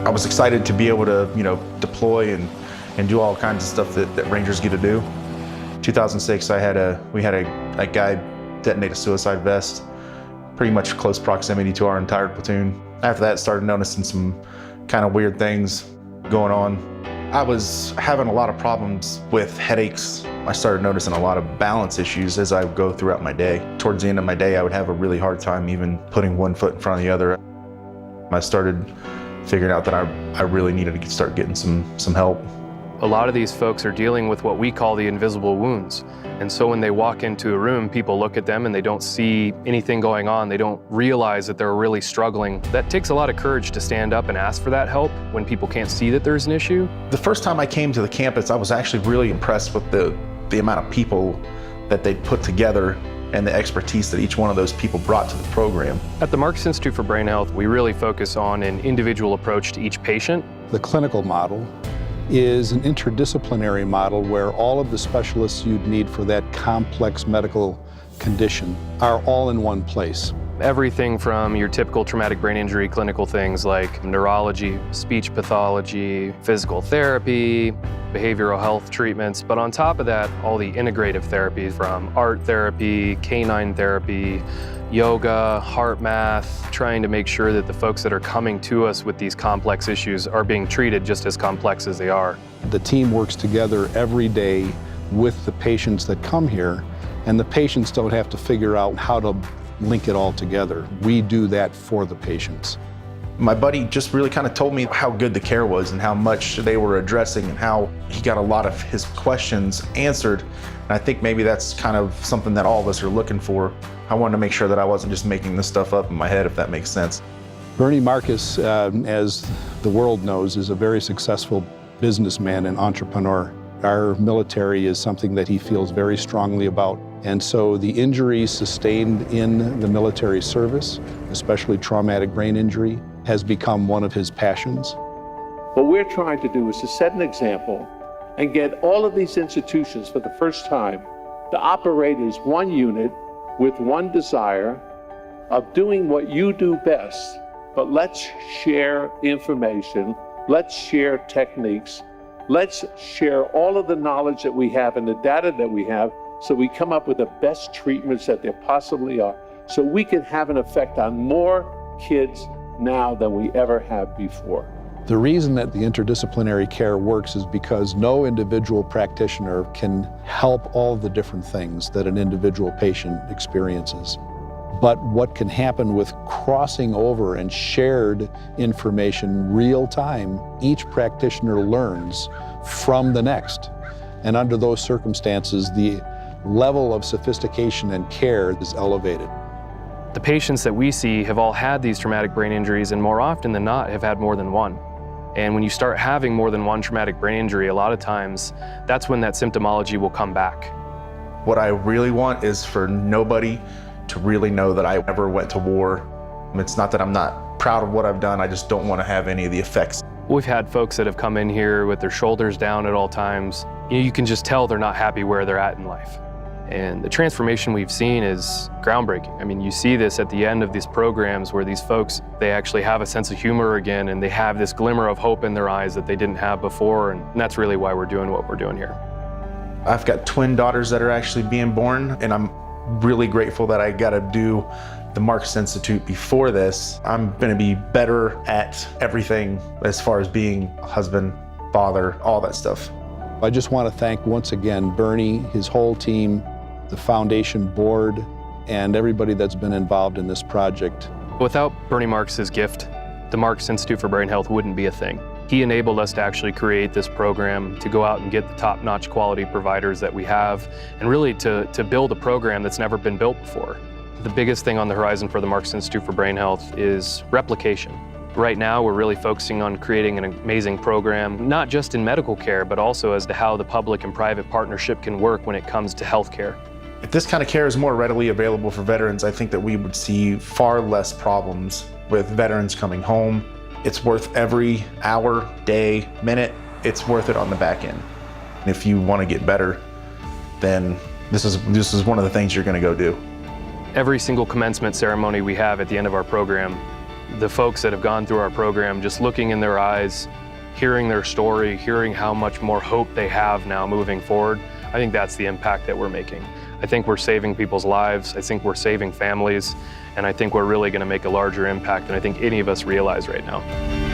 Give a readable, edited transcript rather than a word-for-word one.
I was excited to be able to, deploy and do all kinds of stuff that Rangers get to do. 2006, we had a guy detonate a suicide vest, pretty much close proximity to our entire platoon. After that, started noticing some kind of weird things going on. I was having a lot of problems with headaches. I started noticing a lot of balance issues as I would go throughout my day. Towards the end of my day, I would have a really hard time even putting one foot in front of the other. I started figuring out that I really needed to start getting some help. A lot of these folks are dealing with what we call the invisible wounds. And so when they walk into a room, people look at them and they don't see anything going on. They don't realize that they're really struggling. That takes a lot of courage to stand up and ask for that help when people can't see that there's an issue. The first time I came to the campus, I was actually really impressed with the amount of people that they put together and the expertise that each one of those people brought to the program. At the Marcus Institute for Brain Health, we really focus on an individual approach to each patient. The clinical model is an interdisciplinary model where all of the specialists you'd need for that complex medical condition are all in one place. Everything from your typical traumatic brain injury clinical things like neurology, speech pathology, physical therapy, behavioral health treatments, but on top of that, all the integrative therapies from art therapy, canine therapy, yoga, heart math, trying to make sure that the folks that are coming to us with these complex issues are being treated just as complex as they are. The team works together every day with the patients that come here, and the patients don't have to figure out how to link it all together. We do that for the patients. My buddy just really kind of told me how good the care was and how much they were addressing and how he got a lot of his questions answered. And I think maybe that's kind of something that all of us are looking for. I wanted to make sure that I wasn't just making this stuff up in my head, if that makes sense. Bernie Marcus, as the world knows, is a very successful businessman and entrepreneur. Our military is something that he feels very strongly about. And so the injuries sustained in the military service, especially traumatic brain injury, has become one of his passions. What we're trying to do is to set an example and get all of these institutions for the first time to operate as one unit with one desire of doing what you do best. But let's share information, let's share techniques, let's share all of the knowledge that we have and the data that we have so we come up with the best treatments that there possibly are, so we can have an effect on more kids now than we ever have before. The reason that the interdisciplinary care works is because no individual practitioner can help all the different things that an individual patient experiences. But what can happen with crossing over and shared information real time, each practitioner learns from the next. And under those circumstances, the level of sophistication and care is elevated. The patients that we see have all had these traumatic brain injuries, and more often than not have had more than one. And when you start having more than one traumatic brain injury, a lot of times, that's when that symptomology will come back. What I really want is for nobody to really know that I ever went to war. It's not that I'm not proud of what I've done, I just don't want to have any of the effects. We've had folks that have come in here with their shoulders down at all times. You can just tell they're not happy where they're at in life. And the transformation we've seen is groundbreaking. I mean, you see this at the end of these programs where these folks, they actually have a sense of humor again, and they have this glimmer of hope in their eyes that they didn't have before, and that's really why we're doing what we're doing here. I've got twin daughters that are actually being born, and I'm really grateful that I got to do the Marcus Institute before this. I'm going to be better at everything as far as being a husband, father, all that stuff. I just want to thank once again Bernie, his whole team, the foundation board, and everybody that's been involved in this project. Without Bernie Marcus's gift, the Marcus Institute for Brain Health wouldn't be a thing. He enabled us to actually create this program, to go out and get the top-notch quality providers that we have, and really to build a program that's never been built before. The biggest thing on the horizon for the Marcus Institute for Brain Health is replication. Right now, we're really focusing on creating an amazing program, not just in medical care, but also as to how the public and private partnership can work when it comes to healthcare. If this kind of care is more readily available for veterans, I think that we would see far less problems with veterans coming home. It's worth every hour, day, minute, it's worth it on the back end. And if you want to get better, then this is one of the things you're going to go do. Every single commencement ceremony we have at the end of our program, the folks that have gone through our program, just looking in their eyes, hearing their story, hearing how much more hope they have now moving forward, I think that's the impact that we're making. I think we're saving people's lives, I think we're saving families, and I think we're really going to make a larger impact than I think any of us realize right now.